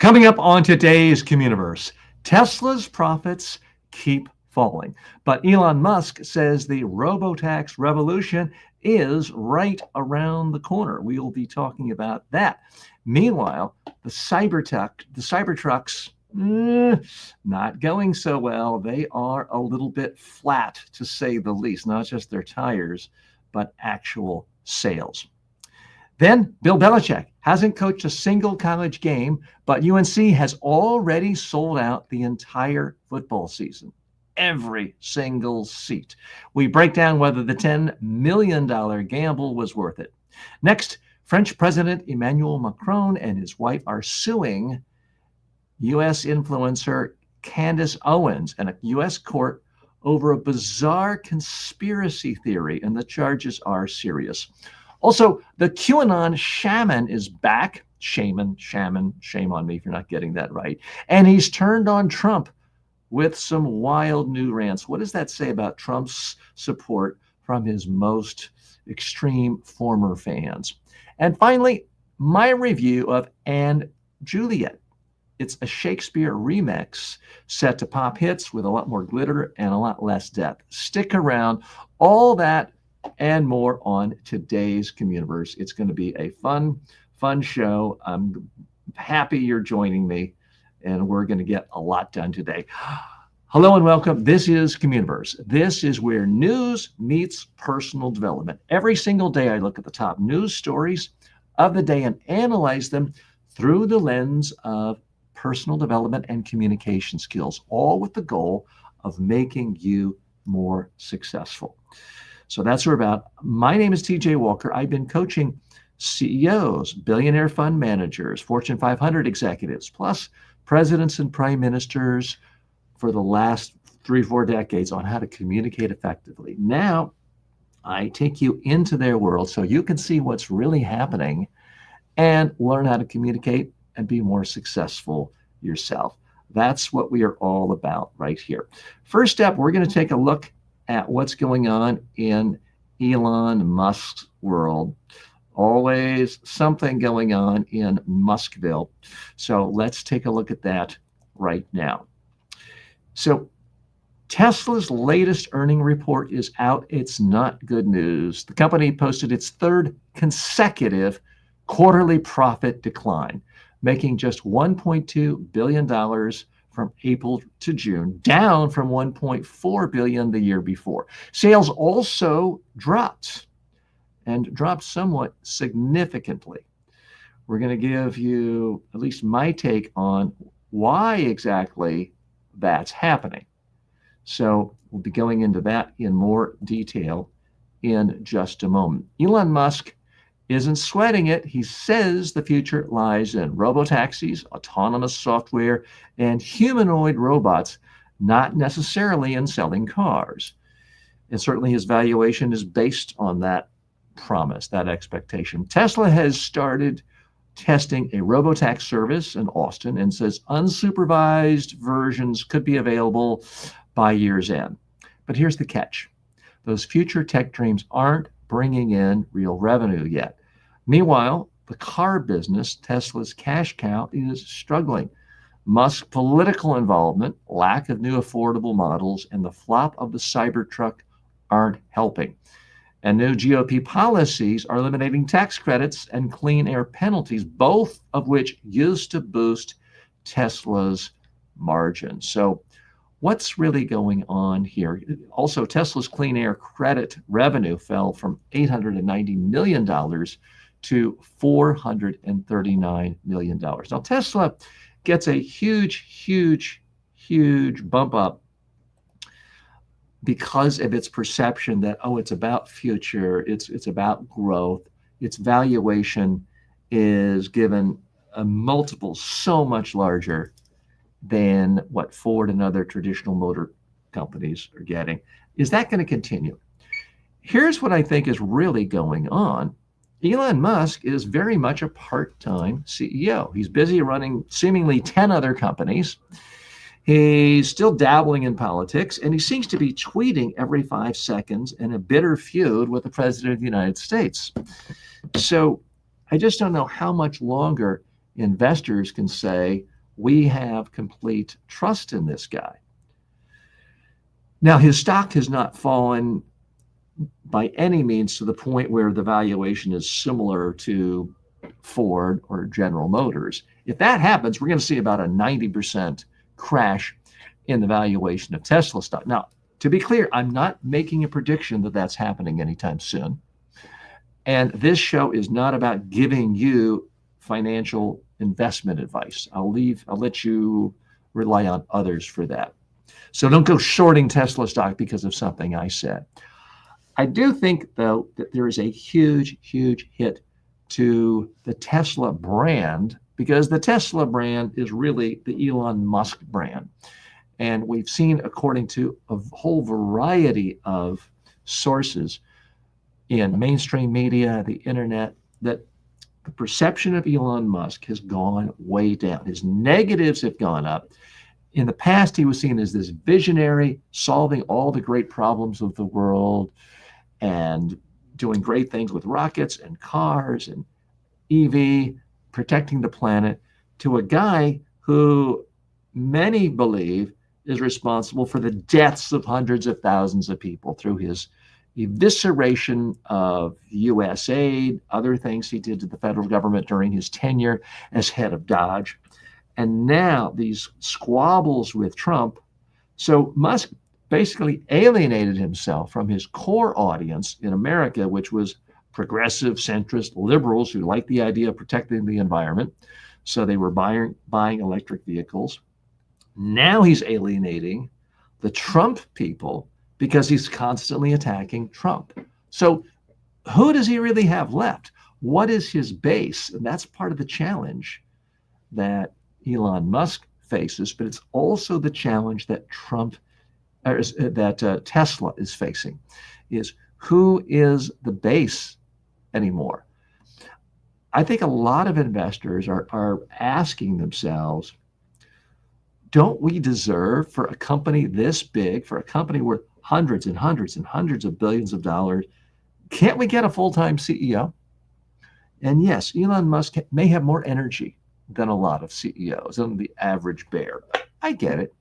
Coming up on today's Communiverse, Tesla's profits keep falling, but Elon Musk says the Robotax revolution is right around the corner. We will be talking about that. Meanwhile, the Cybertrucks, not going so well. They are a little bit flat, to say the least, not just their tires, but actual sales. Then Bill Belichick hasn't coached a single college game, but UNC has already sold out the entire football season. Every single seat. We break down whether the $10 million gamble was worth it. Next, French President Emmanuel Macron and his wife are suing U.S. influencer Candace Owens in a U.S. court over a bizarre conspiracy theory, and the charges are serious. Also, the QAnon Shaman is back. Shaman, shame on me if you're not getting that right. And he's turned on Trump with some wild new rants. What does that say about Trump's support from his most extreme former fans? And finally, my review of And Juliet. It's a Shakespeare remix set to pop hits with a lot more glitter and a lot less depth. Stick around. All that and more on today's Communiverse. It's going to be a fun show. I'm happy you're joining me, and we're going to get a lot done today. Hello and welcome. This is Communiverse. This is where news meets personal development. Every single day I look at the top news stories of the day and analyze them through the lens of personal development and communication skills, all with the goal of making you more successful. So that's what we're about. My name is TJ Walker. I've been coaching CEOs, billionaire fund managers, Fortune 500 executives, plus presidents and prime ministers for the last 3-4 decades on how to communicate effectively. Now, I take you into their world so you can see what's really happening and learn how to communicate and be more successful yourself. That's what we are all about right here. First step, we're going to take a look at what's going on in Elon Musk's world. Always something going on in Muskville. So let's take a look at that right now. So Tesla's latest earning report is out. It's not good news. The company posted its third consecutive quarterly profit decline, making just $1.2 billion from April to June, down from $1.4 billion the year before. Sales also dropped, and dropped somewhat significantly. We're going to give you at least my take on why exactly that's happening. So we'll be going into that in more detail in just a moment. Elon Musk isn't sweating it. He says the future lies in robotaxis, autonomous software, and humanoid robots, not necessarily in selling cars. And certainly his valuation is based on that promise, that expectation. Tesla has started testing a robotaxi service in Austin and says unsupervised versions could be available by year's end. But here's the catch. Those future tech dreams aren't bringing in real revenue yet. Meanwhile, the car business, Tesla's cash cow, is struggling. Musk's political involvement, lack of new affordable models, and the flop of the Cybertruck aren't helping. And new GOP policies are eliminating tax credits and clean air penalties, both of which used to boost Tesla's margins. So what's really going on here? Also, Tesla's clean air credit revenue fell from $890 million to $439 million. Now, Tesla gets a huge bump up because of its perception that, oh, it's about future, it's about growth. Its valuation is given a multiple so much larger than what Ford and other traditional motor companies are getting. Is that going to continue? Here's what I think is really going on. Elon Musk is very much a part-time CEO. He's busy running seemingly 10 other companies. He's still dabbling in politics, and he seems to be tweeting every 5 seconds in a bitter feud with the President of the United States. So I just don't know how much longer investors can say, We have complete trust in this guy. Now, his stock has not fallen by any means to the point where the valuation is similar to Ford or General Motors. If that happens, we're going to see about a 90% crash in the valuation of Tesla stock. Now, to be clear, I'm not making a prediction that that's happening anytime soon. And this show is not about giving you financial investment advice. I'll let you rely on others for that. So don't go shorting Tesla stock because of something I said. I do think, though, that there is a huge, huge hit to the Tesla brand, because the Tesla brand is really the Elon Musk brand. And we've seen, according to a whole variety of sources in mainstream media, the internet, that the perception of Elon Musk has gone way down. His negatives have gone up. In the past, he was seen as this visionary, solving all the great problems of the world and doing great things with rockets and cars and EV, protecting the planet, to a guy who many believe is responsible for the deaths of hundreds of thousands of people through his evisceration of U.S. aid, other things he did to the federal government during his tenure as head of Dodge. And now these squabbles with Trump. So Musk basically alienated himself from his core audience in America, which was progressive, centrist liberals who liked the idea of protecting the environment. So they were buying electric vehicles. Now he's alienating the Trump people because he's constantly attacking Trump. So who does he really have left? What is his base? And that's part of the challenge that Elon Musk faces, but it's also the challenge that Tesla is facing, is who is the base anymore? I think a lot of investors are asking themselves, don't we deserve, for a company this big, for a company worth hundreds and hundreds and hundreds of billions of dollars, can't we get a full-time CEO? And yes, Elon Musk may have more energy than a lot of CEOs, than the average bear. I get it.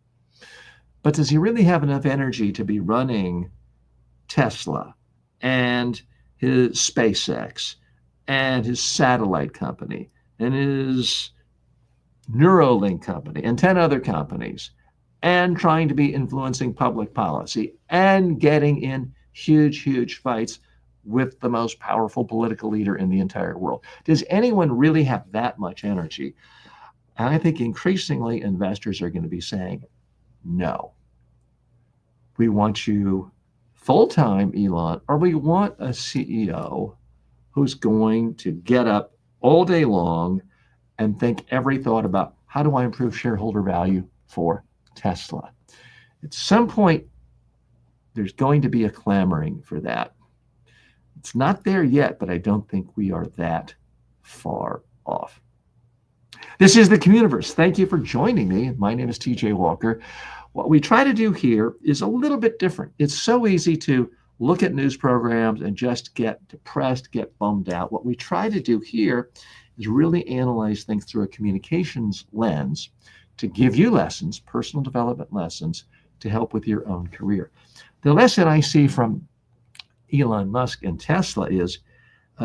But does he really have enough energy to be running Tesla and his SpaceX and his satellite company and his Neuralink company and 10 other companies, and trying to be influencing public policy and getting in huge, huge fights with the most powerful political leader in the entire world? Does anyone really have that much energy? And I think increasingly investors are going to be saying, no, we want you full-time, Elon, or we want a CEO who's going to get up all day long and think every thought about, how do I improve shareholder value for Tesla? At some point, there's going to be a clamoring for that. It's not there yet, but I don't think we are that far off. This is the Communiverse. Thank you for joining me. My name is TJ Walker. What we try to do here is a little bit different. It's so easy to look at news programs and just get depressed, get bummed out. What we try to do here is really analyze things through a communications lens to give you lessons, personal development lessons, to help with your own career. The lesson I see from Elon Musk and Tesla is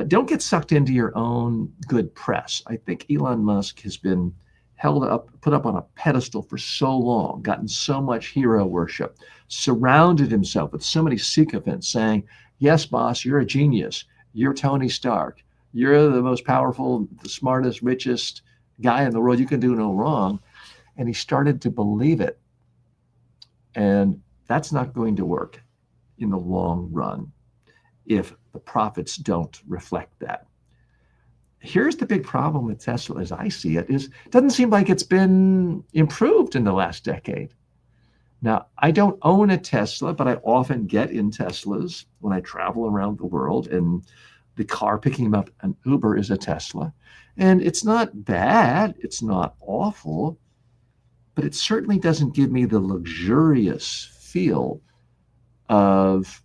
don't get sucked into your own good press. I think Elon Musk has been put up on a pedestal for so long, gotten so much hero worship, surrounded himself with so many sycophants saying, yes, boss, you're a genius. You're Tony Stark. You're the most powerful, the smartest, richest guy in the world. You can do no wrong. And he started to believe it. And that's not going to work in the long run if the profits don't reflect that. Here's the big problem with Tesla, as I see it, is it doesn't seem like it's been improved in the last decade. Now, I don't own a Tesla, but I often get in Teslas when I travel around the world, and the car picking me up, an Uber, is a Tesla. And it's not bad, it's not awful, but it certainly doesn't give me the luxurious feel of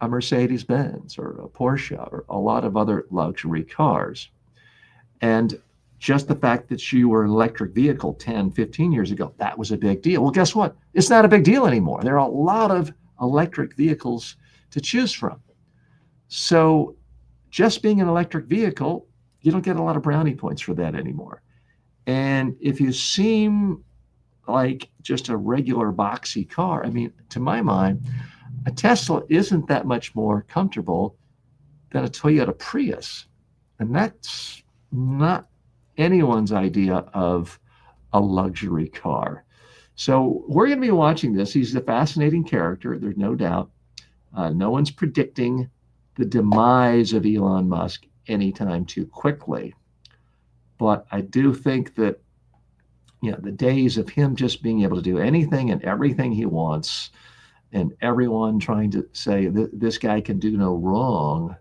a Mercedes-Benz or a Porsche or a lot of other luxury cars. And Just the fact that you were an electric vehicle 10, 15 years ago, that was a big deal. Well, guess what? It's not a big deal anymore. There are a lot of electric vehicles to choose from. So just being an electric vehicle, you don't get a lot of brownie points for that anymore. And if you seem like just a regular boxy car, I mean, to my mind, a Tesla isn't that much more comfortable than a Toyota Prius. And that's not anyone's idea of a luxury car. So we're going to be watching this. He's a fascinating character, there's no doubt. No one's predicting the demise of Elon Musk anytime too quickly. But I do think that the days of him just being able to do anything and everything he wants, and everyone trying to say this guy can do no wrong,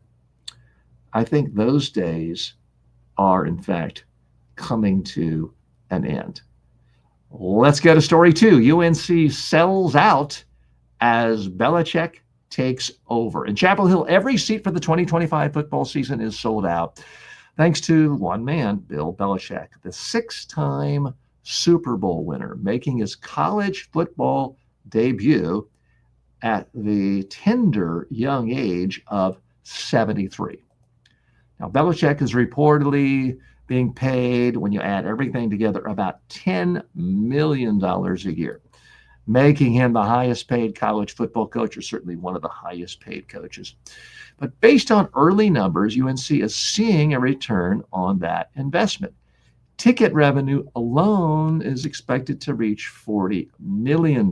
I think those days are, in fact, coming to an end. Let's go to story 2. UNC sells out as Belichick takes over. In Chapel Hill, every seat for the 2025 football season is sold out, thanks to one man, Bill Belichick, the 6-time Super Bowl winner, making his college football debut at the tender young age of 73. Now, Belichick is reportedly being paid, when you add everything together, about $10 million a year, making him the highest paid college football coach, or certainly one of the highest paid coaches. But based on early numbers, UNC is seeing a return on that investment. Ticket revenue alone is expected to reach $40 million,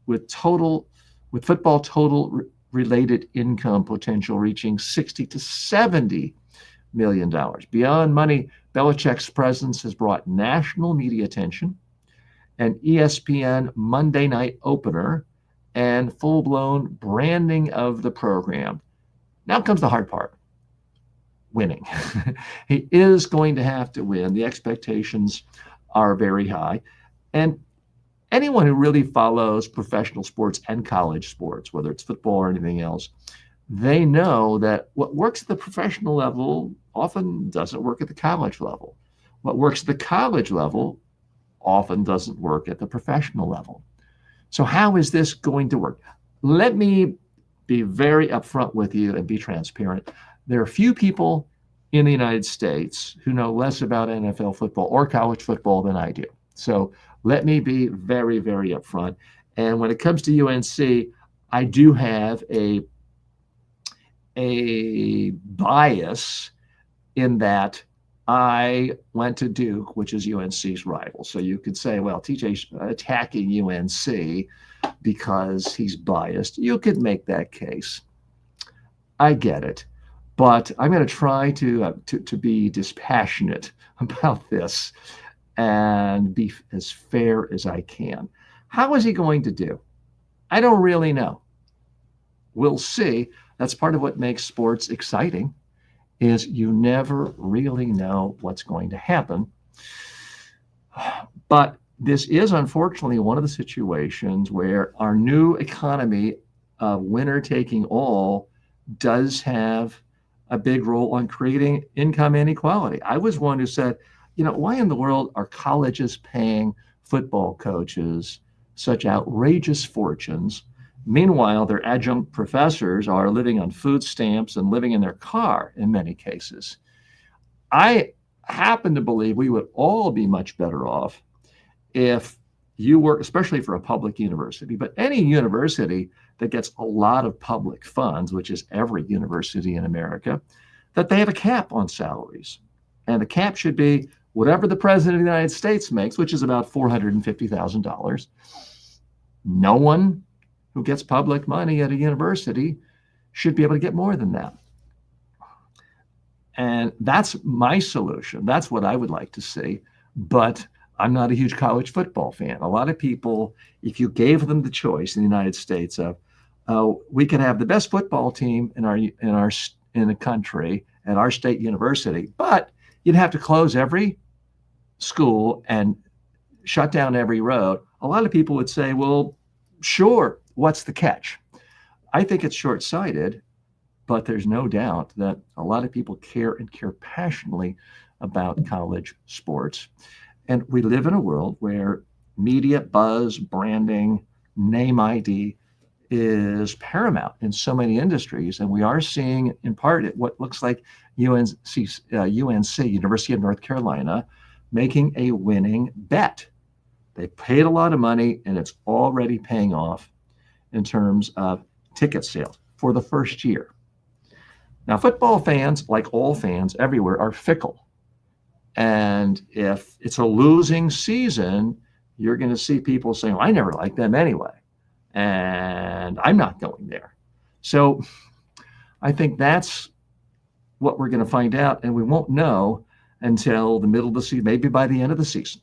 with football total related income potential reaching $60 to $70 million. Beyond money, Belichick's presence has brought national media attention, an ESPN Monday night opener, and full-blown branding of the program. Now comes the hard part: winning. He is going to have to win. The expectations are very high. And anyone who really follows professional sports and college sports, whether it's football or anything else, they know that what works at the professional level often doesn't work at the college level. What works at the college level often doesn't work at the professional level. So how is this going to work? Let me be very upfront with you and be transparent. There are few people in the United States who know less about NFL football or college football than I do. So let me be very, very upfront. And when it comes to UNC, I do have a bias in that I went to Duke, which is UNC's rival. So you could say, well, TJ's attacking UNC because he's biased. You could make that case. I get it. But I'm going to try to be dispassionate about this and be as fair as I can. How is he going to do? I don't really know. We'll see. That's part of what makes sports exciting, is you never really know what's going to happen. But this is unfortunately one of the situations where our new economy of winner taking all does have a big role on creating income inequality. I was one who said, why in the world are colleges paying football coaches such outrageous fortunes? Meanwhile, their adjunct professors are living on food stamps and living in their car in many cases. I happen to believe we would all be much better off if you were, especially for a public university, but any university that gets a lot of public funds, which is every university in America, that they have a cap on salaries. And the cap should be whatever the president of the United States makes, which is about $450,000. No one who gets public money at a university should be able to get more than that. And that's my solution. That's what I would like to see. But I'm not a huge college football fan. A lot of people, if you gave them the choice in the United States of, we can have the best football team in the country at our state university, but you'd have to close every school and shut down every road. A lot of people would say, well, sure, what's the catch? I think it's short-sighted, but there's no doubt that a lot of people care and care passionately about college sports. And we live in a world where media buzz, branding, name ID is paramount in so many industries. And we are seeing, in part, what looks like UNC, University of North Carolina, making a winning bet. They paid a lot of money, and it's already paying off in terms of ticket sales for the first year. Now, football fans, like all fans everywhere, are fickle. And if it's a losing season, you're going to see people saying, well, I never liked them anyway, and I'm not going there. So I think that's what we're going to find out, and we won't know until the middle of the season, maybe by the end of the season.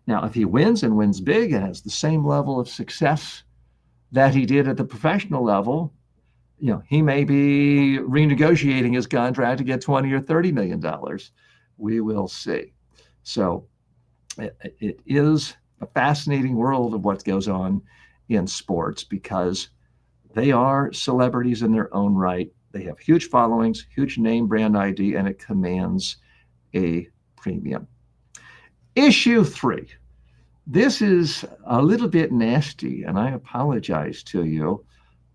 Now, if he wins and wins big and has the same level of success that he did at the professional level, he may be renegotiating his contract to get $20 or $30 million. We will see. So it is a fascinating world of what goes on in sports because they are celebrities in their own right. They have huge followings, huge name brand ID, and it commands a premium. Issue 3. This is a little bit nasty, and I apologize to you,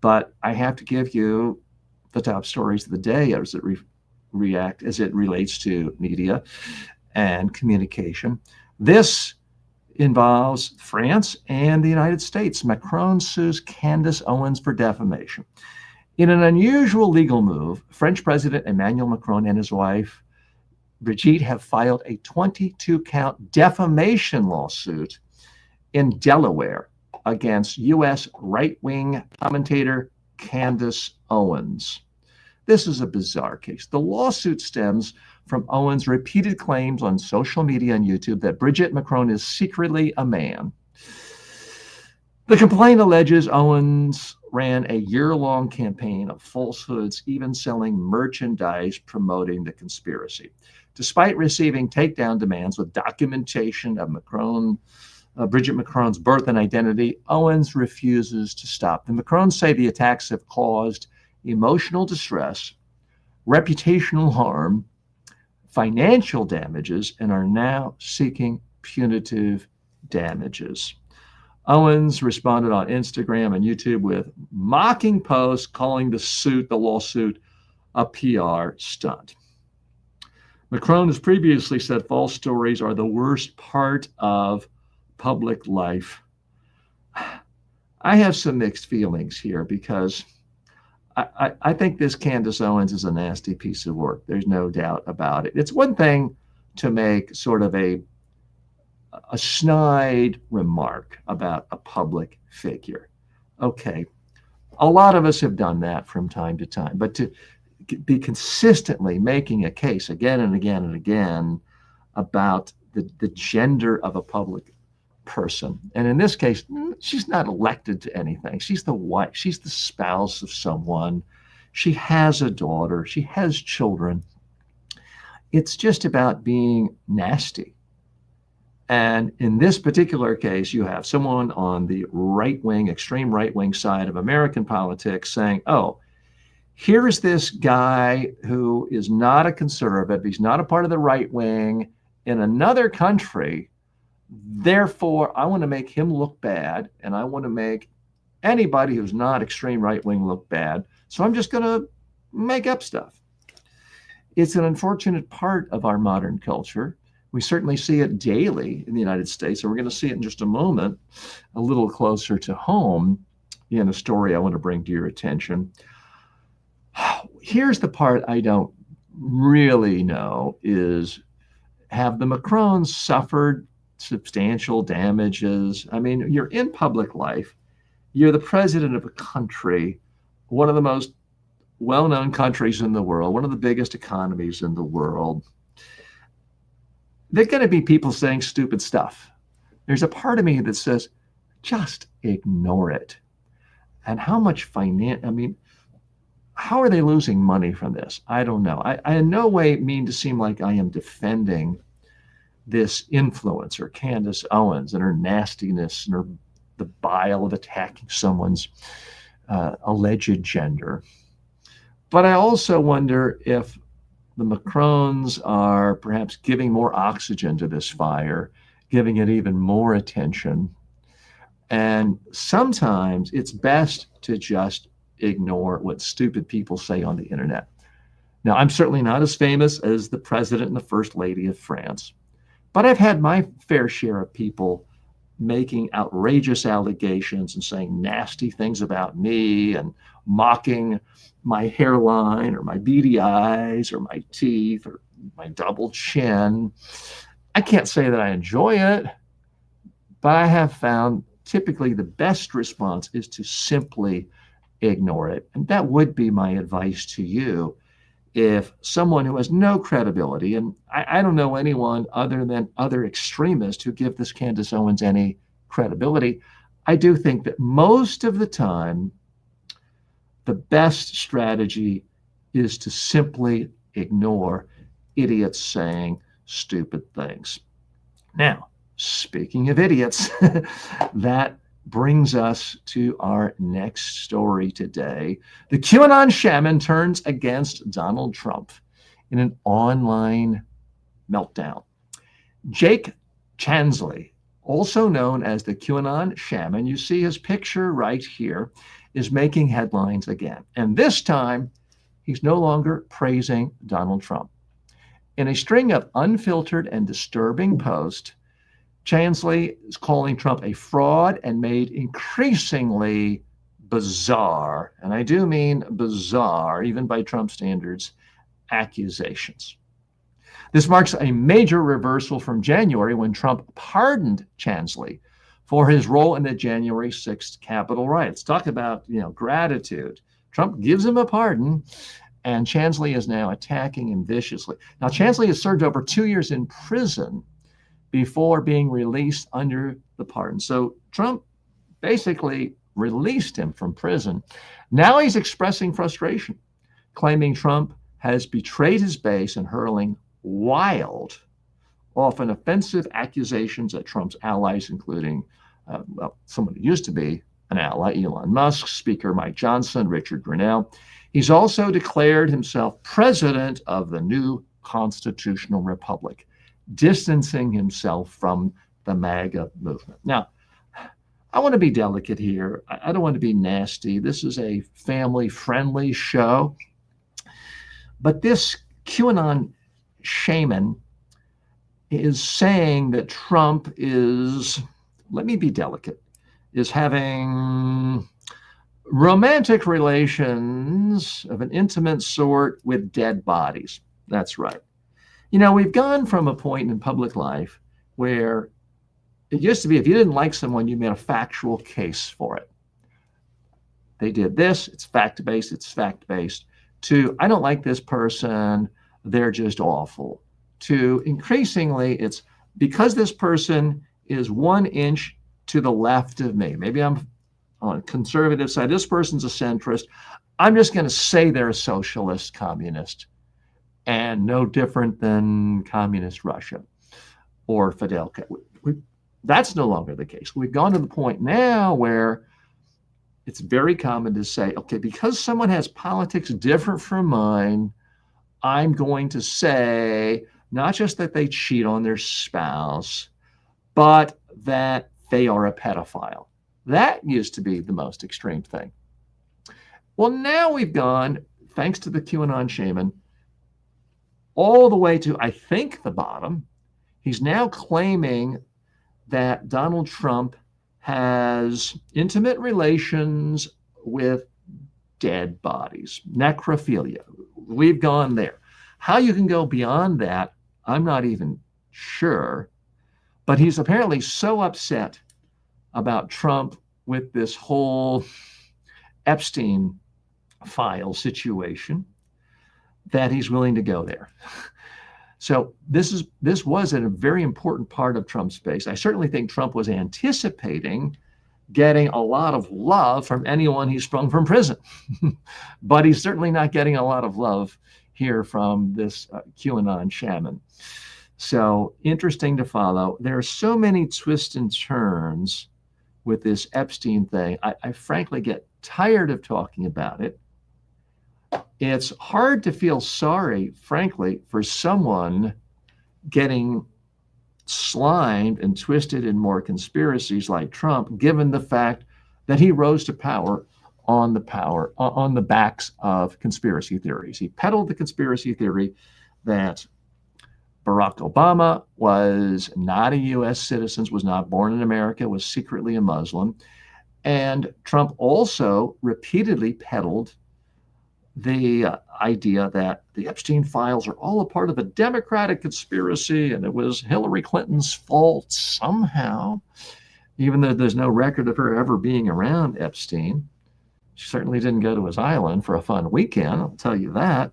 but I have to give you the top stories of the day as it relates to media and communication. This involves France and the United States. Macron sues Candace Owens for defamation. In an unusual legal move, French President Emmanuel Macron and his wife Brigitte have filed a 22-count defamation lawsuit in Delaware against U.S. right-wing commentator Candace Owens. This is a bizarre case. The lawsuit stems from Owens' repeated claims on social media and YouTube that Brigitte Macron is secretly a man. The complaint alleges Owens ran a year-long campaign of falsehoods, even selling merchandise promoting the conspiracy. Despite receiving takedown demands with documentation of Brigitte Macron's birth and identity, Owens refuses to stop. The Macrons say the attacks have caused emotional distress, reputational harm, financial damages, and are now seeking punitive damages. Owens responded on Instagram and YouTube with mocking posts calling the lawsuit, a PR stunt. Macron has previously said false stories are the worst part of public life. I have some mixed feelings here because I think this Candace Owens is a nasty piece of work. There's no doubt about it. It's one thing to make sort of a snide remark about a public figure. Okay, a lot of us have done that from time to time, but to be consistently making a case again and again and again about the gender of a public person. And in this case, she's not elected to anything. She's the wife. She's the spouse of someone. She has a daughter. She has children. It's just about being nasty. And in this particular case, you have someone on the right-wing, extreme right-wing side of American politics saying, oh, here's this guy who is not a conservative. He's not a part of the right wing in another country. Therefore, I want to make him look bad, and I want to make anybody who's not extreme right wing look bad. So I'm just going to make up stuff. It's an unfortunate part of our modern culture. We certainly see it daily in the United States, and we're going to see it in just a moment, a little closer to home in a story I want to bring to your attention. Here's the part I don't really know is, have the Macrons suffered substantial damages? I mean, you're in public life. You're the president of a country, one of the most well-known countries in the world, one of the biggest economies in the world. There are going to be people saying stupid stuff. There's a part of me that says, just ignore it. And how much how are they losing money from this? I don't know. I in no way mean to seem like I am defending this influencer, Candace Owens, and her nastiness and the bile of attacking someone's alleged gender. But I also wonder if the Macrons are perhaps giving more oxygen to this fire, giving it even more attention. And sometimes it's best to just ignore what stupid people say on the internet. Now, I'm certainly not as famous as the president and the first lady of France, but I've had my fair share of people making outrageous allegations and saying nasty things about me and mocking my hairline or my beady eyes or my teeth or my double chin. I can't say that I enjoy it, but I have found typically the best response is to simply ignore it. And that would be my advice to you. If someone who has no credibility, and I don't know anyone other than other extremists who give this Candace Owens any credibility, I do think that most of the time, the best strategy is to simply ignore idiots saying stupid things. Now, speaking of idiots, that brings us to our next story today. The QAnon Shaman turns against Donald Trump in an online meltdown. Jake Chansley, also known as the QAnon Shaman, you see his picture right here, is making headlines again. And this time, he's no longer praising Donald Trump. In a string of unfiltered and disturbing posts, Chansley is calling Trump a fraud and made increasingly bizarre, and I do mean bizarre, even by Trump standards, accusations. This marks a major reversal from January when Trump pardoned Chansley for his role in the January 6th Capitol riots. Talk about, gratitude. Trump gives him a pardon, and Chansley is now attacking him viciously. Now, Chansley has served over 2 years in prison before being released under the pardon. So Trump basically released him from prison. Now he's expressing frustration, claiming Trump has betrayed his base and hurling wild, often offensive accusations at Trump's allies, including someone who used to be an ally, Elon Musk, Speaker Mike Johnson, Richard Grenell. He's also declared himself president of the new constitutional republic, distancing himself from the MAGA movement. Now, I want to be delicate here. I don't want to be nasty. This is a family-friendly show. But this QAnon shaman is saying that Trump is, let me be delicate, is having romantic relations of an intimate sort with dead bodies. That's right. We've gone from a point in public life where it used to be if you didn't like someone, you made a factual case for it. They did this, it's fact-based, to I don't like this person, they're just awful, to increasingly it's because this person is 1 inch to the left of me. Maybe I'm on the conservative side, this person's a centrist. I'm just going to say they're a socialist, communist, and no different than communist Russia or Fidel Castro. That's no longer the case. We've gone to the point now where it's very common to say, okay, because someone has politics different from mine, I'm going to say not just that they cheat on their spouse, but that they are a pedophile. That used to be the most extreme thing. Well, now we've gone, thanks to the QAnon shaman, all the way to, I think, the bottom. He's now claiming that Donald Trump has intimate relations with dead bodies, necrophilia. We've gone there. How you can go beyond that, I'm not even sure. But he's apparently so upset about Trump with this whole Epstein file situation that he's willing to go there. So this was a very important part of Trump's base. I certainly think Trump was anticipating getting a lot of love from anyone he sprung from prison, but he's certainly not getting a lot of love here from this QAnon shaman. So interesting to follow. There are so many twists and turns with this Epstein thing. I frankly get tired of talking about it. It's hard to feel sorry, frankly, for someone getting slimed and twisted in more conspiracies like Trump, given the fact that he rose to power on the backs of conspiracy theories. He peddled the conspiracy theory that Barack Obama was not a U.S. citizen, was not born in America, was secretly a Muslim. And Trump also repeatedly peddled the idea that the Epstein files are all a part of a Democratic conspiracy and it was Hillary Clinton's fault somehow, even though there's no record of her ever being around Epstein. She certainly didn't go to his island for a fun weekend, I'll tell you that.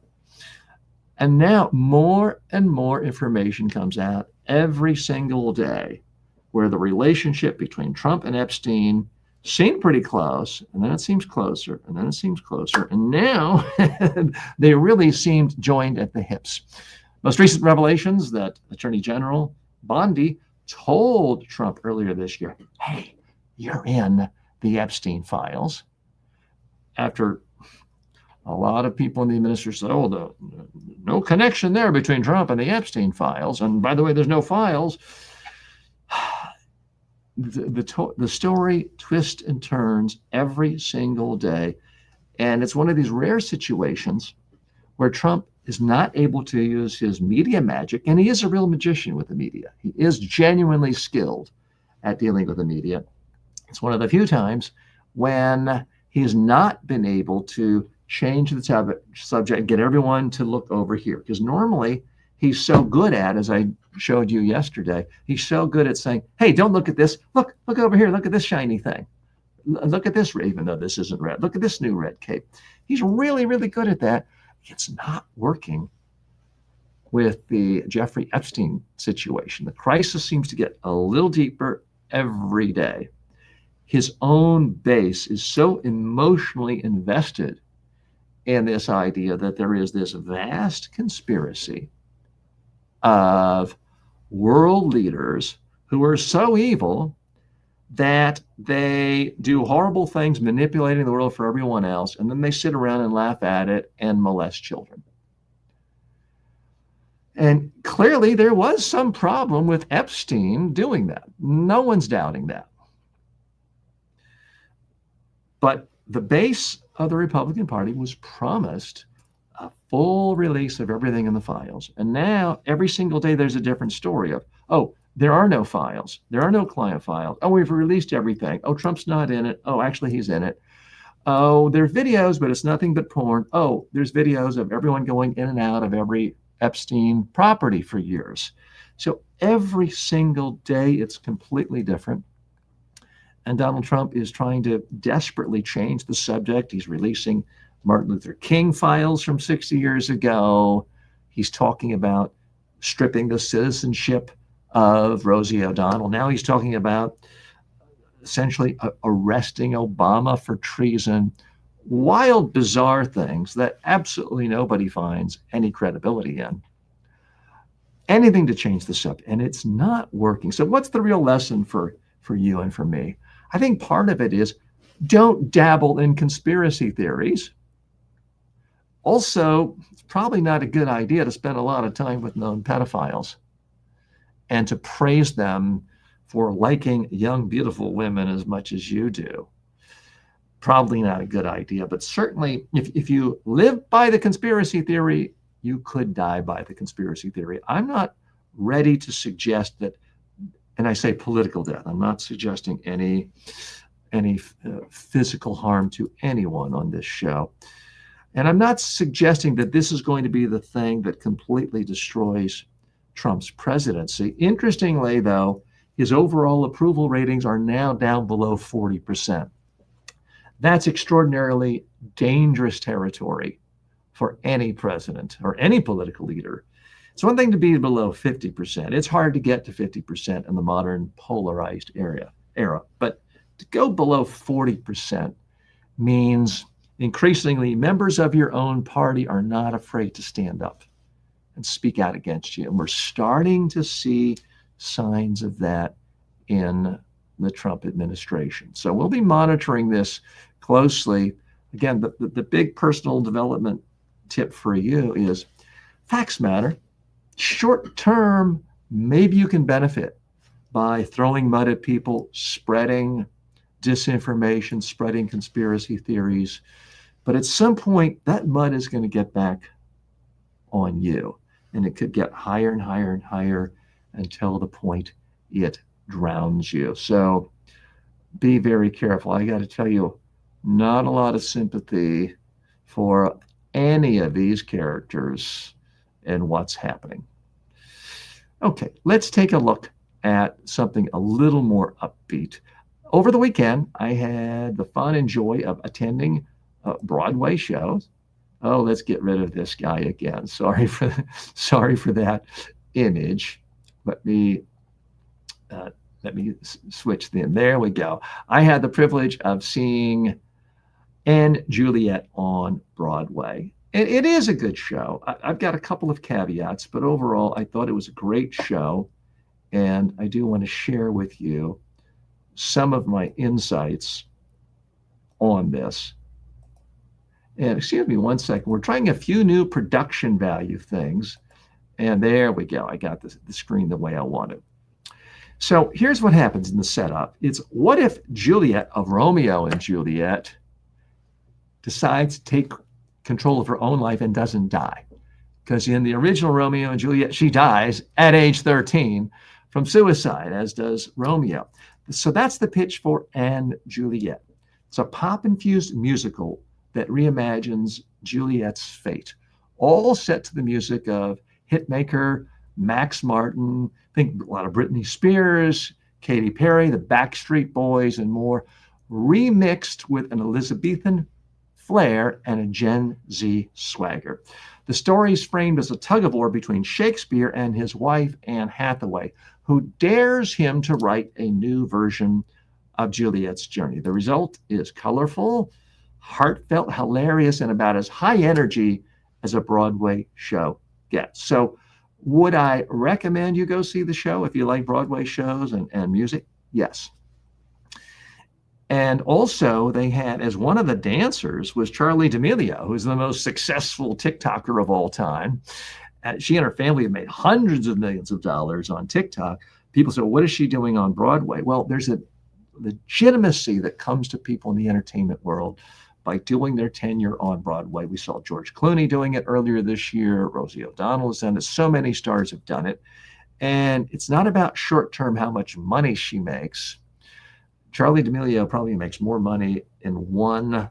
And now more and more information comes out every single day where the relationship between Trump and Epstein seemed pretty close, and then it seems closer, and then it seems closer, and now they really seemed joined at the hips. Most recent revelations that Attorney General Bondi told Trump earlier this year, hey, you're in the Epstein files, after a lot of people in the administration said, oh, no connection there between Trump and the Epstein files, and by the way, there's no files. The story twists and turns every single day. And it's one of these rare situations where Trump is not able to use his media magic. And he is a real magician with the media. He is genuinely skilled at dealing with the media. It's one of the few times when he's not been able to change the subject and get everyone to look over here. Because normally he's so good at, as I showed you yesterday, he's so good at saying, hey, don't look at this. Look over here. Look at this shiny thing. Look at this, even though this isn't red. Look at this new red cape. He's really, really good at that. It's not working with the Jeffrey Epstein situation. The crisis seems to get a little deeper every day. His own base is so emotionally invested in this idea that there is this vast conspiracy of world leaders who are so evil that they do horrible things, manipulating the world for everyone else, and then they sit around and laugh at it and molest children. And clearly there was some problem with Epstein doing that. No one's doubting that. But the base of the Republican Party was promised a full release of everything in the files. And now every single day there's a different story of, oh, there are no files. There are no client files. Oh, we've released everything. Oh, Trump's not in it. Oh, actually he's in it. Oh, there's videos, but it's nothing but porn. Oh, there's videos of everyone going in and out of every Epstein property for years. So every single day it's completely different. And Donald Trump is trying to desperately change the subject. He's releasing Martin Luther King files from 60 years ago. He's talking about stripping the citizenship of Rosie O'Donnell. Now he's talking about essentially arresting Obama for treason. Wild, bizarre things that absolutely nobody finds any credibility in. Anything to change the subject, and it's not working. So what's the real lesson for you and for me? I think part of it is don't dabble in conspiracy theories. Also, it's probably not a good idea to spend a lot of time with known pedophiles and to praise them for liking young, beautiful women as much as you do. Probably not a good idea, but certainly if you live by the conspiracy theory, you could die by the conspiracy theory. I'm not ready to suggest that, and I say political death, I'm not suggesting any physical harm to anyone on this show. And I'm not suggesting that this is going to be the thing that completely destroys Trump's presidency. Interestingly, though, his overall approval ratings are now down below 40%. That's extraordinarily dangerous territory for any president or any political leader. It's one thing to be below 50%. It's hard to get to 50% in the modern polarized era. But to go below 40% means increasingly members of your own party are not afraid to stand up and speak out against you. And we're starting to see signs of that in the Trump administration. So we'll be monitoring this closely. Again, the big personal development tip for you is facts matter. Short term, maybe you can benefit by throwing mud at people, spreading disinformation, spreading conspiracy theories. But at some point, that mud is going to get back on you. And it could get higher and higher and higher until the point it drowns you. So be very careful. I got to tell you, not a lot of sympathy for any of these characters and what's happening. Okay, let's take a look at something a little more upbeat. Over the weekend, I had the fun and joy of attending Broadway shows. Oh, let's get rid of this guy again. Sorry for that image. Let me switch them. There we go. I had the privilege of seeing and Juliet on Broadway. And it is a good show. I've got a couple of caveats, but overall, I thought it was a great show. And I do want to share with you some of my insights on this. And excuse me one second. We're trying a few new production value things. And there we go. I got the screen the way I wanted. So here's what happens in the setup. It's what if Juliet of Romeo and Juliet decides to take control of her own life and doesn't die? Because in the original Romeo and Juliet, she dies at age 13 from suicide, as does Romeo. So that's the pitch for And Juliet. It's a pop-infused musical that reimagines Juliet's fate, all set to the music of hitmaker Max Martin, think a lot of Britney Spears, Katy Perry, the Backstreet Boys, and more, remixed with an Elizabethan flair and a Gen Z swagger. The story is framed as a tug-of-war between Shakespeare and his wife, Anne Hathaway, who dares him to write a new version of Juliet's journey. The result is colorful, heartfelt, hilarious, and about as high energy as a Broadway show gets. So would I recommend you go see the show if you like Broadway shows and music? Yes. And also they had, as one of the dancers was Charli D'Amelio, who's the most successful TikToker of all time. She and her family have made hundreds of millions of dollars on TikTok. People say, well, what is she doing on Broadway? Well, there's a legitimacy that comes to people in the entertainment world by doing their tenure on Broadway. We saw George Clooney doing it earlier this year. Rosie O'Donnell has done it. So many stars have done it. And it's not about short-term how much money she makes. Charli D'Amelio probably makes more money in one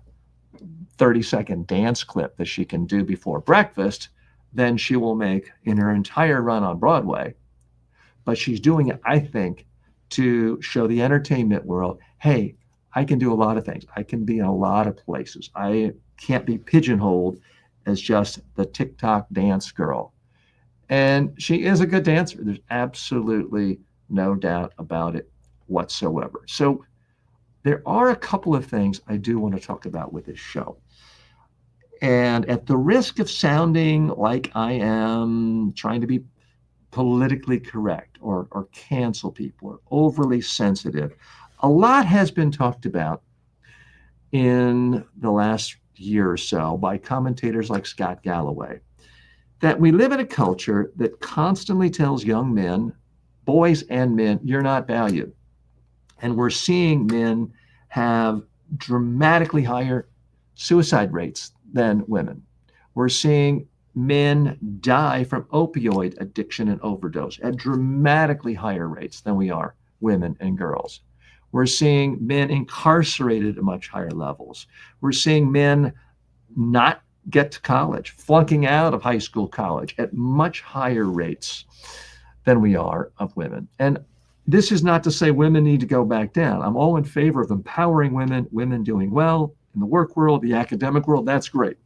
30-second dance clip that she can do before breakfast than she will make in her entire run on Broadway. But she's doing it, I think, to show the entertainment world, hey, I can do a lot of things. I can be in a lot of places. I can't be pigeonholed as just the TikTok dance girl. And she is a good dancer. There's absolutely no doubt about it whatsoever. So there are a couple of things I do want to talk about with this show. And at the risk of sounding like I am trying to be politically correct or cancel people or overly sensitive, a lot has been talked about in the last year or so by commentators like Scott Galloway, that we live in a culture that constantly tells young men, boys and men, you're not valued. And we're seeing men have dramatically higher suicide rates than women. We're seeing men die from opioid addiction and overdose at dramatically higher rates than we are women and girls. We're seeing men incarcerated at much higher levels. We're seeing men not get to college, flunking out of high school, college at much higher rates than we are of women. And this is not to say women need to go back down. I'm all in favor of empowering women, women doing well in the work world, the academic world. That's great.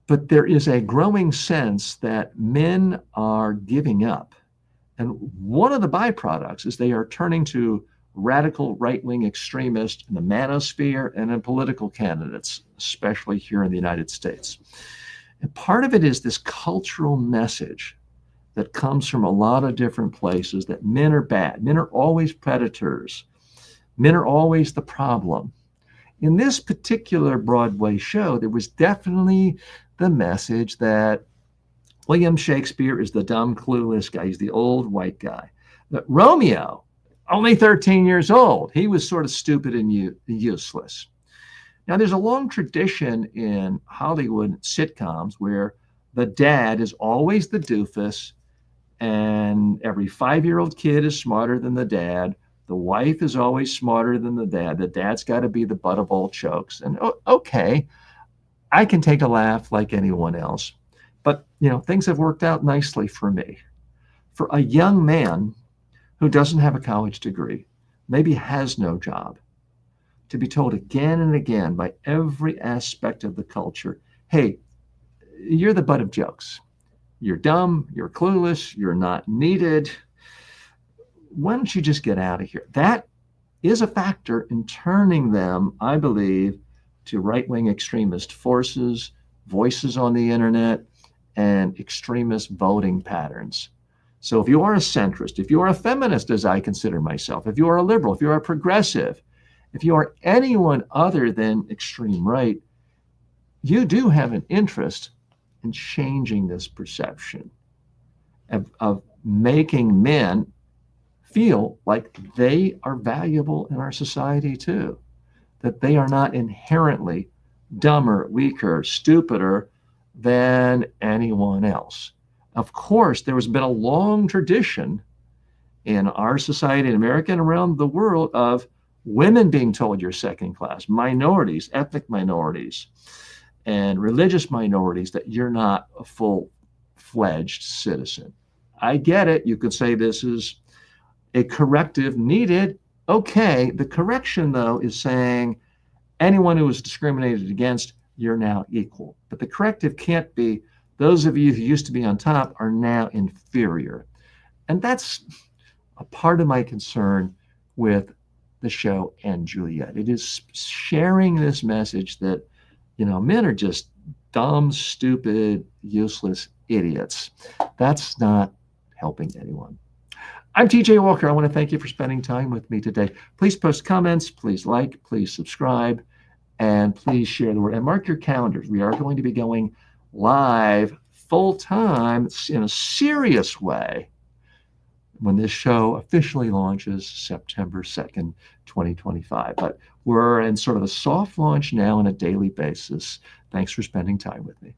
But there is a growing sense that men are giving up. And one of the byproducts is they are turning to radical right-wing extremists in the manosphere and in political candidates, especially here in the United States. And part of it is this cultural message that comes from a lot of different places that men are bad. Men are always predators. Men are always the problem. In this particular Broadway show, there was definitely the message that William Shakespeare is the dumb, clueless guy. He's the old white guy. But Romeo, only 13 years old, he was sort of stupid and useless. Now, there's a long tradition in Hollywood sitcoms where the dad is always the doofus, and every 5-year-old kid is smarter than the dad. The wife is always smarter than the dad. The dad's got to be the butt of all jokes. And okay, I can take a laugh like anyone else. But, things have worked out nicely for me. For a young man who doesn't have a college degree, maybe has no job, to be told again and again by every aspect of the culture, hey, you're the butt of jokes. You're dumb, you're clueless, you're not needed. Why don't you just get out of here? That is a factor in turning them, I believe, to right-wing extremist forces, voices on the internet, and extremist voting patterns. So if you are a centrist, if you are a feminist, as I consider myself, if you are a liberal, if you are a progressive, if you are anyone other than extreme right, you do have an interest in changing this perception of making men feel like they are valuable in our society too, that they are not inherently dumber, weaker, stupider than anyone else. Of course, there has been a long tradition in our society in America and around the world of women being told you're second class, minorities, ethnic minorities, and religious minorities, that you're not a full-fledged citizen. I get it. You could say this is a corrective needed. Okay, the correction, though, is saying anyone who is discriminated against, you're now equal. But the corrective can't be those of you who used to be on top are now inferior. And that's a part of my concern with the show and Juliet. It is sharing this message that, men are just dumb, stupid, useless idiots. That's not helping anyone. I'm TJ Walker. I want to thank you for spending time with me today. Please post comments, please like, please subscribe, and please share the word. And mark your calendars. We are going to be going live full-time in a serious way when this show officially launches September 2nd, 2025. But we're in sort of a soft launch now on a daily basis. Thanks for spending time with me.